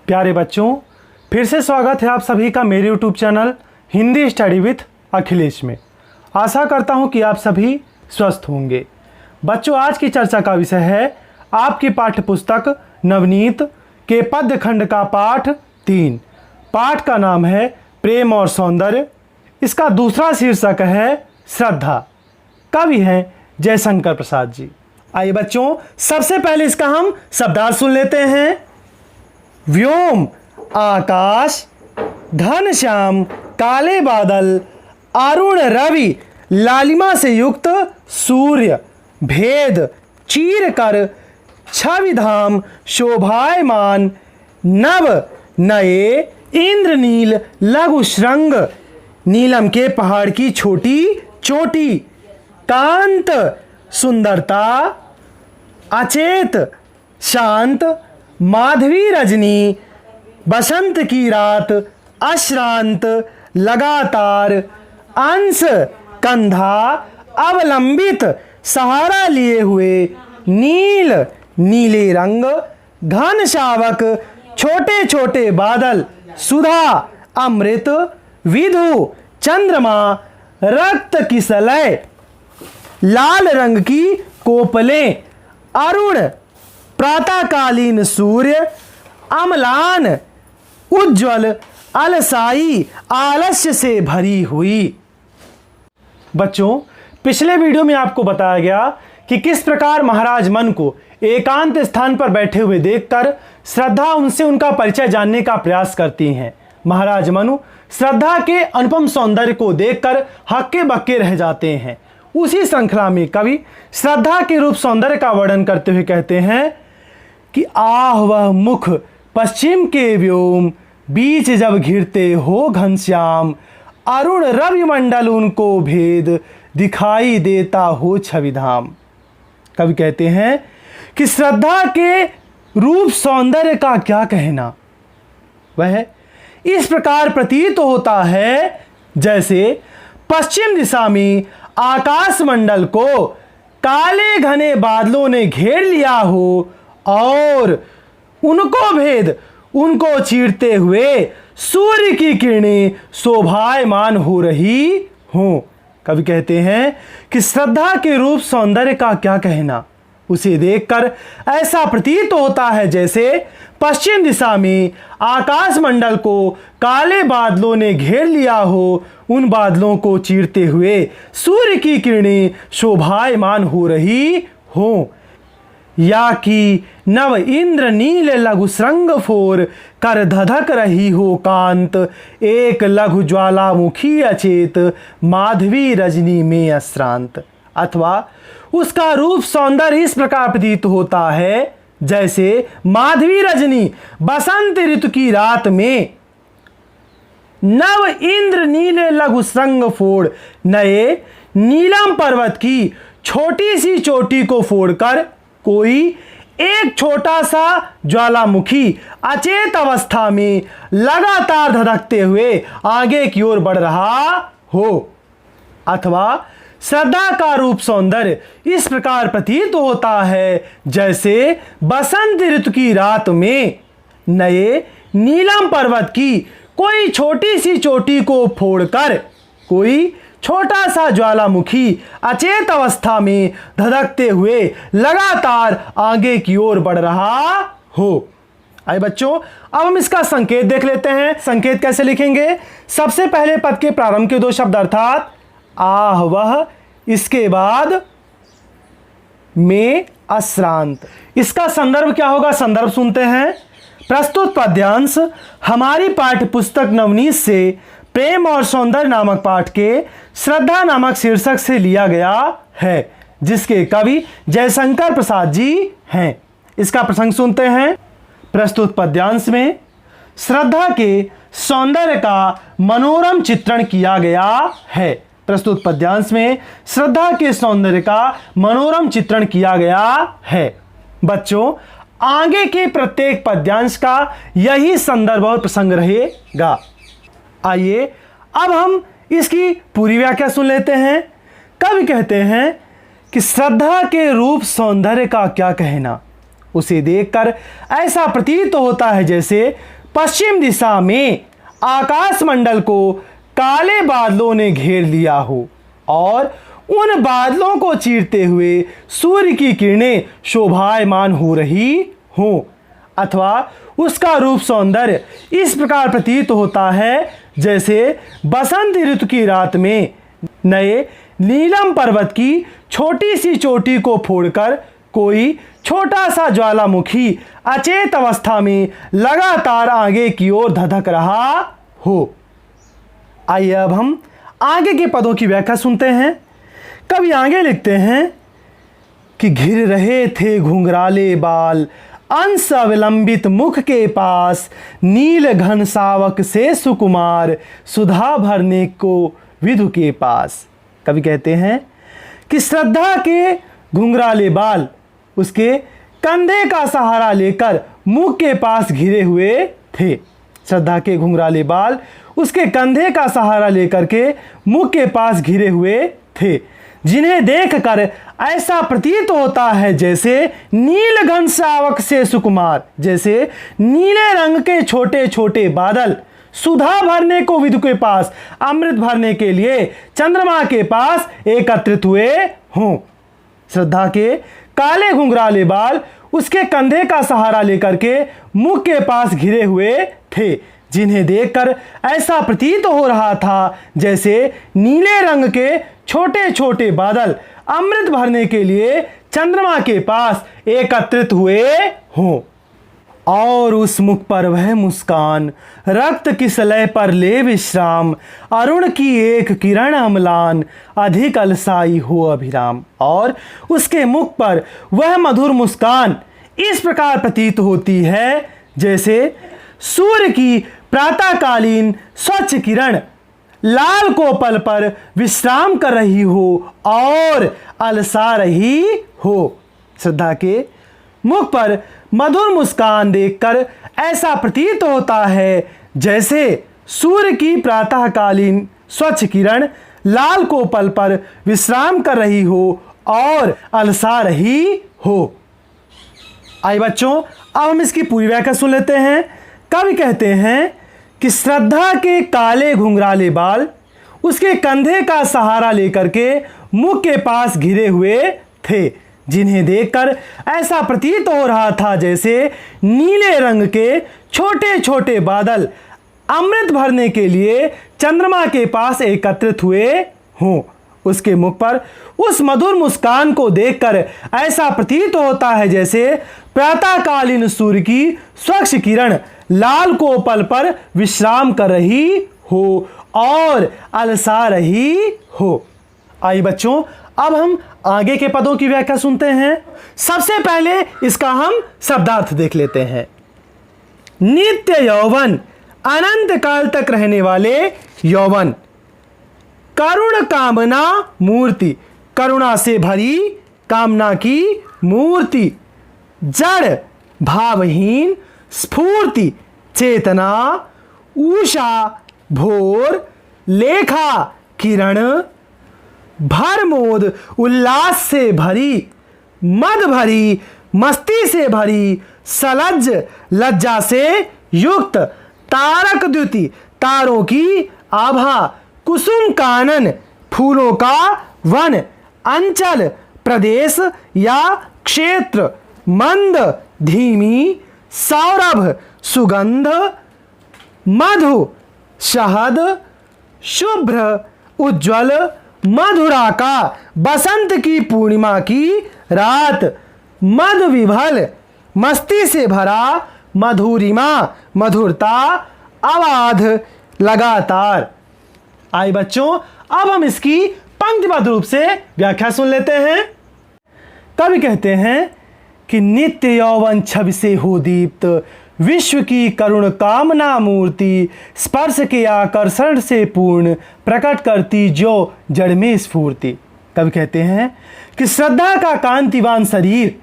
प्यारे बच्चों, फिर से स्वागत है आप सभी का मेरे YouTube channel Hindi study with Akhilesh में। आशा करता हूं कि आप सभी स्वस्थ होंगे। बच्चों, आज की चर्चा का विषय है आपकी पाठ्य पुस्तक नवनीत के पद्य खंड का पाठ 3। पाठ का नाम है प्रेम और सौंदर्य। इसका दूसरा शीर्षक है श्रद्धा। कवि हैं जयशंकर प्रसाद जी। आइए बच्चों, सबसे पहले इसका हम शब्दार्थ सुन लेते हैं। व्योम आकाश, घन श्याम काले बादल, अरुण रवि लालिमा से युक्त सूर्य, भेद चीर कर छविधाम शोभायमान, नव नए इंद्रनील लघु श्रृंग, नीलम के पहाड़ की छोटी चोटी, कांत सुंदरता, अचेत शांत, माधवी रजनी, बसंत की रात, अश्रांत लगातार, अंश कंधा अवलंबित सहारा लिए हुए, नील नीले रंग, घन शावक छोटे छोटे बादल, सुधा अमृत, विधु चंद्रमा, रक्त की सलय, लाल रंग की कोपलें, अरुण प्रातःकालीन सूर्य, अम्लान उज्ज्वल अलसाई आलस्य से भरी हुई। बच्चों, पिछले वीडियो में आपको बताया गया कि किस प्रकार महाराज मन को एकांत स्थान पर बैठे हुए देखकर श्रद्धा उनसे उनका परिचय जानने का प्रयास करती हैं। महाराज मनु श्रद्धा के अनुपम सौंदर्य को देखकर हक्के बक्के रह जाते हैं। उसी श्रृंखला में कवि श्रद्धा के रूप सौंदर्य का वर्णन करते हुए कहते हैं कि आह वह मुख पश्चिम के व्योम, बीच जब घिरते हो घनश्याम, अरुण रवि मंडल उनको भेद, दिखाई देता हो छविधाम। कवि कहते हैं कि श्रद्धा के रूप सौंदर्य का क्या कहना। वह इस प्रकार प्रतीत होता है जैसे पश्चिम दिशा में आकाश मंडल को काले घने बादलों ने घेर लिया हो और उनको भेद उनको चीरते हुए सूर्य की किरणें शोभायमान हो रही हों। कवि कहते हैं कि श्रद्धा के रूप सौंदर्य का क्या कहना। उसे देखकर ऐसा प्रतीत होता है जैसे पश्चिम दिशा में आकाश मंडल को काले बादलों ने घेर लिया हो, उन बादलों को चीरते हुए सूर्य की किरणें शोभायमान हो रही हों। या कि नव इंद्र नील लघु श्रृंग फोर, कर धधक रही हो कांत, एक लघु ज्वालामुखी अचेत, माधवी रजनी में अश्रांत। अथवा उसका रूप सौंदर्य इस प्रकार प्रतीत होता है जैसे माधवी रजनी बसंत ऋतु की रात में, नव इंद्र नीले लघु श्रृंग फोड़, नए नीलम पर्वत की छोटी सी चोटी को फोड़कर कोई एक छोटा सा ज्वालामुखी अचेत अवस्था में लगातार धधकते हुए आगे की ओर बढ़ रहा हो। अथवा श्रद्धा का रूप सौंदर्य इस प्रकार प्रतीत होता है जैसे बसंत ऋतु की रात में नए नीलम पर्वत की कोई छोटी सी चोटी को फोड़कर कोई छोटा सा ज्वालामुखी अचेत अवस्था में धधकते हुए लगातार आगे की ओर बढ़ रहा हो। आइए बच्चों, अब हम इसका संकेत देख लेते हैं। संकेत कैसे लिखेंगे। सबसे पहले पद के प्रारंभ के दो शब्द अर्थात आह वह, इसके बाद में अश्रांत। इसका संदर्भ क्या होगा, संदर्भ सुनते हैं। प्रस्तुत पद्यांश हमारी पाठ्य पुस्तक नवनीत से प्रेम और सौंदर्य नामक पाठ के श्रद्धा नामक शीर्षक से लिया गया है, जिसके कवि जयशंकर प्रसाद जी हैं। इसका प्रसंग सुनते हैं। प्रस्तुत पद्यांश में श्रद्धा के सौंदर्य का मनोरम चित्रण किया गया है। प्रस्तुत पद्यांश में श्रद्धा के सौंदर्य का मनोरम चित्रण किया गया है। बच्चों, आगे के प्रत्येक पद्यांश का यही संदर्भ और प्रसंग रहेगा। आइए अब हम इसकी पूरी व्याख्या सुन लेते हैं। कवि कहते हैं कि श्रद्धा के रूप सौंदर्य का क्या कहना। उसे देखकर ऐसा प्रतीत होता है जैसे पश्चिम दिशा में आकाशमंडल को काले बादलों ने घेर लिया हो और उन बादलों को चीरते हुए सूर्य की किरणें शोभायमान हो रही हों, अथवा उसका रूप सौंदर्य इस प्रकार प्रतीत होता है जैसे बसंत ऋतु की रात में नए नीलम पर्वत की छोटी सी चोटी को फोड़कर कोई छोटा सा ज्वालामुखी अचेत अवस्था में लगातार आगे की ओर धधक रहा हो। आइए अब हम आगे के पदों की व्याख्या सुनते हैं। कवि आगे लिखते हैं कि घिर रहे थे घुंघराले बाल अंश अविलंबित मुख के पास, नील घन सावक से सुकुमार सुधा भरने को विधु के पास। कवि कहते हैं कि श्रद्धा के घुंघराले बाल उसके कंधे का सहारा लेकर मुख के पास घिरे हुए थे। श्रद्धा के घुंघराले बाल उसके कंधे का सहारा लेकर के मुख के पास घिरे हुए थे, जिन्हें देखकर ऐसा प्रतीत होता है जैसे नील घन सावक से सुकुमार, जैसे नीले रंग के छोटे छोटे बादल सुधा भरने को विधु के पास, अमृत भरने के लिए चंद्रमा के पास एकत्रित हुए हों। श्रद्धा के काले घुंघराले बाल उसके कंधे का सहारा लेकर के मुख के पास घिरे हुए थे, जिन्हें देखकर ऐसा प्रतीत हो रहा था जैसे नीले रंग के छोटे छोटे बादल अमृत भरने के लिए चंद्रमा के पास एकत्रित हुए हों। और उस मुख पर वह मुस्कान, रक्त की सलय पर ले विश्राम, अरुण की एक किरण अम्लान, अधिक अलसाई हो अभिराम। और उसके मुख पर वह मधुर मुस्कान इस प्रकार प्रतीत होती है जैसे सूर्य की प्रातःकालीन स्वच्छ किरण लाल कोपल पर विश्राम कर रही हो और अलसा रही हो। श्रद्धा के मुख पर मधुर मुस्कान देखकर ऐसा प्रतीत होता है जैसे सूर्य की प्रातःकालीन स्वच्छ किरण लाल कोपल पर विश्राम कर रही हो और अलसा रही हो। आइए बच्चों, अब हम इसकी पूरी व्याख्या सुन लेते हैं। कवि कहते हैं कि श्रद्धा के काले घुंघराले बाल उसके कंधे का सहारा लेकर के मुख के पास घिरे हुए थे, जिन्हें देखकर ऐसा प्रतीत हो रहा था जैसे नीले रंग के छोटे छोटे बादल अमृत भरने के लिए चंद्रमा के पास एकत्रित हुए हों। उसके मुख पर उस मधुर मुस्कान को देखकर ऐसा प्रतीत होता है जैसे प्रातःकालीन सूर्य की स्वच्छ किरण लाल कोपल पर विश्राम कर रही हो और अलसा रही हो। आइए बच्चों, अब हम आगे के पदों की व्याख्या सुनते हैं। सबसे पहले इसका हम शब्दार्थ देख लेते हैं। नित्य यौवन, अनंत काल तक रहने वाले यौवन। करुण कामना मूर्ति, करुणा से भरी कामना की मूर्ति। जड़ भावहीन स्फूर्ति, चेतना उषा भोर लेखा किरण। भरमोद उल्लास से भरी, मद भरी मस्ती से भरी, सलज्ज लज्जा से युक्त। तारक द्युति, तारों की आभा। कुसुम कानन, फूलों का वन। अंचल, प्रदेश या क्षेत्र। मंद धीमी, सौरभ सुगंध। मधु शहद, शुभ्र उज्ज्वल। मधुरा का, बसंत की पूर्णिमा की रात। मद विभल, मस्ती से भरा। मधुरिमा, मधुरता। अबाध, लगातार। आइए बच्चों, अब हम इसकी पंक्तिबद्ध रूप से व्याख्या सुन लेते हैं। कवि कहते हैं कि नित्य यौवन छवि से हो दीप्त, विश्व की करुण कामना मूर्ति। स्पर्श के आकर्षण से पूर्ण, प्रकट करती जो जड़ में स्फूर्ति। कवि कहते हैं कि श्रद्धा का कांतिवान शरीर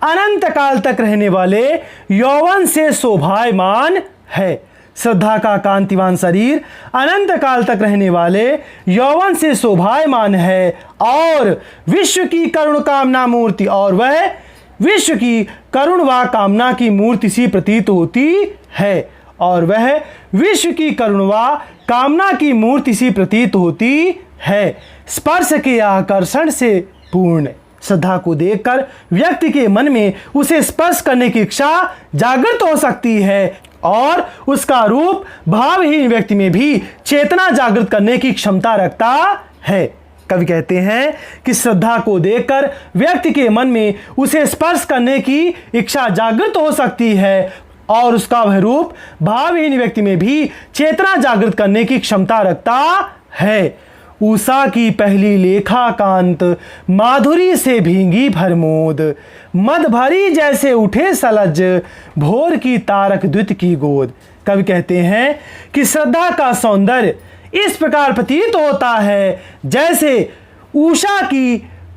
अनंत काल तक रहने वाले यौवन से शोभायमान है। श्रद्धा का कांतिवान शरीर अनंत काल तक रहने वाले यौवन से शोभायमान है और विश्व की करुण कामना मूर्ति, और वह विश्व की करुण व कामना की मूर्ति सी प्रतीत होती है। और वह विश्व की करुणा कामना की मूर्ति सी प्रतीत होती है, स्पर्श के आकर्षण से पूर्ण। श्रद्धा को देखकर व्यक्ति के मन में उसे स्पर्श करने की इच्छा जागृत हो सकती है और उसका रूप भावहीन व्यक्ति में भी चेतना जागृत करने की क्षमता रखता है। कवि कहते हैं कि श्रद्धा को देखकर व्यक्ति के मन में उसे स्पर्श करने की इच्छा जागृत हो सकती है और उसका वह रूप भावहीन व्यक्ति में भी चेतना जागृत करने की क्षमता रखता है। उषा की पहली लेखा कांत माधुरी से भींगी भरमोद, मद भरी जैसे उठे सलज भोर की तारक द्वित की गोद। कवि कहते हैं कि श्रद्धा का सौंदर्य इस प्रकार प्रतीत होता है जैसे उषा की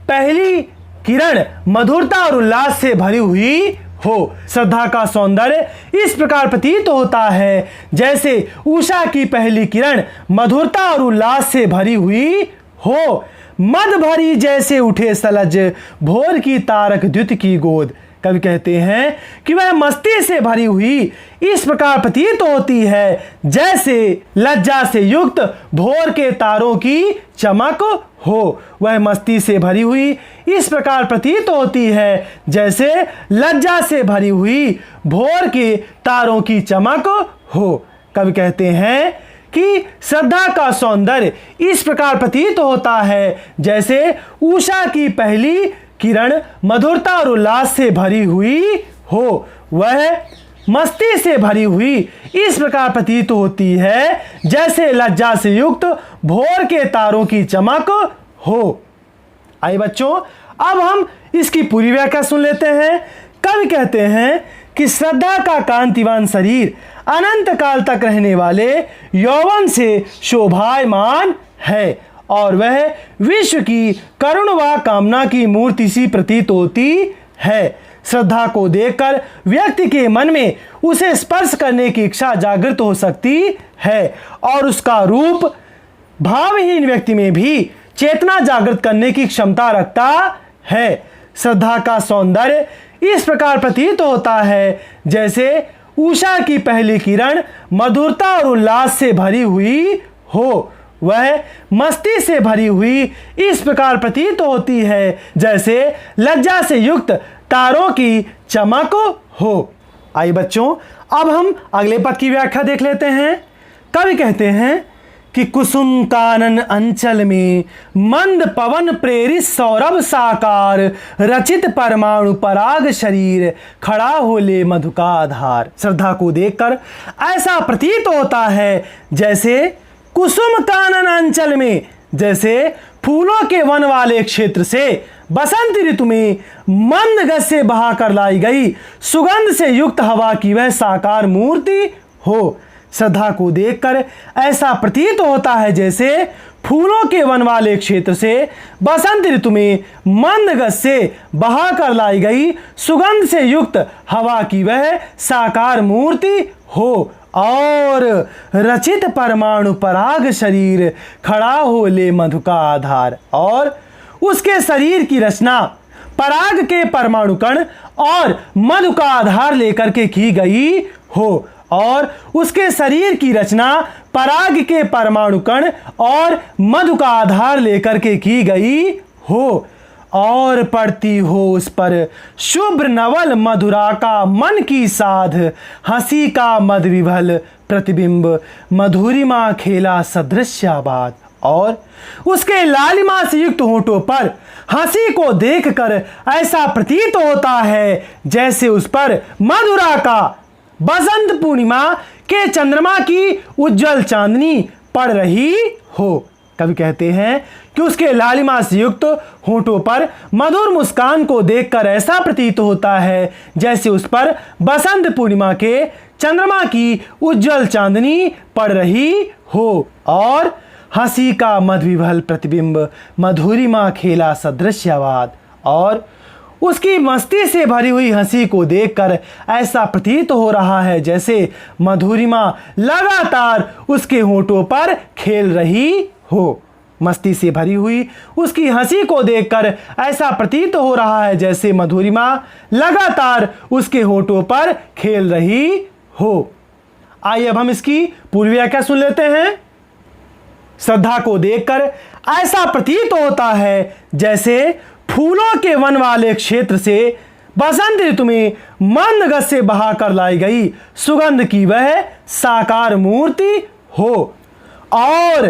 पहली किरण मधुरता और उल्लास से भरी हुई हो। श्रद्धा का सौंदर्य इस प्रकार प्रतीत होता है जैसे उषा की पहली किरण मधुरता और उल्लास से भरी हुई हो। मद भरी जैसे उठे सलज भोर की तारक द्युत की गोद। कवि कहते हैं कि वह मस्ती से भरी हुई इस प्रकार प्रतीत होती है जैसे लज्जा से युक्त भोर के तारों की चमक हो। वह मस्ती से भरी हुई इस प्रकार प्रतीत होती है जैसे लज्जा से भरी हुई भोर के तारों की चमक हो। कवि कहते हैं कि श्रद्धा का सौंदर्य इस प्रकार प्रतीत होता है जैसे उषा की पहली किरण मधुरता और उल्लास से भरी हुई हो। वह मस्ती से भरी हुई इस प्रकार प्रतीत होती है जैसे लज्जा से युक्त भोर के तारों की चमक हो। आइए बच्चों, अब हम इसकी पूरी व्याख्या सुन लेते हैं। कवि कहते हैं कि श्रद्धा का कांतिवान शरीर अनंत काल तक रहने वाले यौवन से शोभायमान है और वह विश्व की करुण व कामना की मूर्ति सी प्रतीत होती है। श्रद्धा को देखकर व्यक्ति के मन में उसे स्पर्श करने की इच्छा जागृत हो सकती है और उसका रूप भावहीन व्यक्ति में भी चेतना जागृत करने की क्षमता रखता है। श्रद्धा का सौंदर्य इस प्रकार प्रतीत होता है जैसे उषा की पहली किरण मधुरता और उल्लास से भरी हुई हो। वह मस्ती से भरी हुई इस प्रकार प्रतीत होती है जैसे लज्जा से युक्त तारों की चमक हो। आइए बच्चों, अब हम अगले पद की व्याख्या देख लेते हैं। कवि कहते हैं कि कुसुम कानन अंचल में मंद पवन प्रेरित सौरभ साकार रचित परमाणु पराग शरीर खड़ा हो ले मधु का आधार। श्रद्धा को देखकर ऐसा प्रतीत होता है जैसे कुसुम कानन अंचल में, जैसे फूलों के वन वाले क्षेत्र से बसंत ऋतु में मंद गति से बहा कर लाई गई सुगंध से युक्त हवा की वह साकार मूर्ति हो। श्रद्धा को देखकर ऐसा प्रतीत होता है जैसे फूलों के वन वाले क्षेत्र से बसंत ऋतु में मंद गति से बहा कर लाई गई सुगंध से युक्त हवा की वह साकार मूर्ति हो और रचित परमाणु पराग शरीर खड़ा हो ले मधु का आधार। और उसके शरीर की रचना पराग के परमाणु कण और मधु का आधार लेकर के की गई हो। और उसके शरीर की रचना पराग के परमाणु कण और मधु का आधार लेकर के की गई हो और पड़ती हो उस पर शुभ्र नवल मधुरा का मन की साध हंसी का मद विभल प्रतिबिंब मधुरिमा खेला सदृश्याबाद। और उसके लालिमा से युक्त होठों पर हंसी को देखकर ऐसा प्रतीत होता है जैसे उस पर मधुरा का बसंत पूर्णिमा के चंद्रमा की उज्जवल चांदनी पड़ रही हो। कवि कहते हैं कि उसके लालिमा से युक्त होठों पर मधुर मुस्कान को देखकर ऐसा प्रतीत होता है जैसे उस पर बसंत पूर्णिमा के चंद्रमा की उज्जवल चांदनी पड़ रही हो और हंसी का मधुविभल प्रतिबिंब मधुरिमा खेला सदृश्यवाद। और उसकी मस्ती से भरी हुई हंसी को देखकर ऐसा प्रतीत हो रहा है जैसे मधुरिमा लगातार उसके होठों पर खेल रही हो। मस्ती से भरी हुई उसकी हंसी को देखकर ऐसा प्रतीत हो रहा है जैसे मधुरिमा लगातार उसके होठों पर खेल रही हो। आइए अब हम इसकी पूरी व्याख्या सुन लेते हैं। श्रद्धा को देखकर ऐसा प्रतीत होता है जैसे फूलों के वन वाले क्षेत्र से बसंत ऋतु में मंद गति से बहाकर लाई गई सुगंध की वह साकार मूर्ति हो, और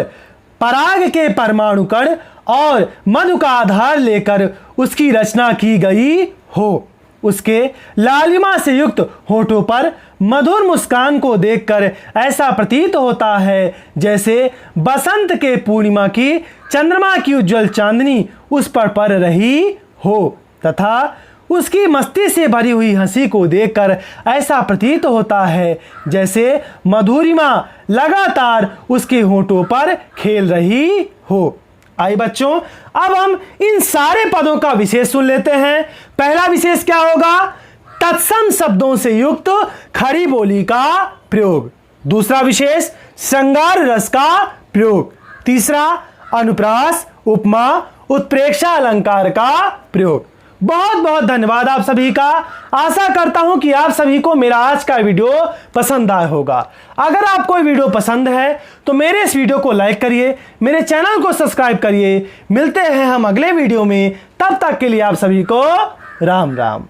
पराग के परमाणु कण और मधु का आधार लेकर उसकी रचना की गई हो। उसके लालिमा से युक्त होठों पर मधुर मुस्कान को देखकर ऐसा प्रतीत होता है जैसे बसंत के पूर्णिमा की चंद्रमा की उज्जवल चांदनी उस पर पड़ रही हो, तथा उसकी मस्ती से भरी हुई हंसी को देखकर ऐसा प्रतीत होता है जैसे मधुरिमा लगातार उसके होठों पर खेल रही हो। आइए बच्चों, अब हम इन सारे पदों का विशेष सुन लेते हैं। पहला विशेष क्या होगा? तत्सम शब्दों से युक्त खड़ी बोली का प्रयोग। दूसरा विशेष श्रृंगार रस का प्रयोग। तीसरा अनुप्रास, उपमा, उत्प्रेक्षा अलंकार का प्रयोग। बहुत बहुत धन्यवाद आप सभी का। आशा करता हूं कि आप सभी को मेरा आज का वीडियो पसंद आया होगा। अगर आपको वीडियो पसंद है तो मेरे इस वीडियो को लाइक करिए, मेरे चैनल को सब्सक्राइब करिए। मिलते हैं हम अगले वीडियो में, तब तक के लिए आप सभी को राम राम।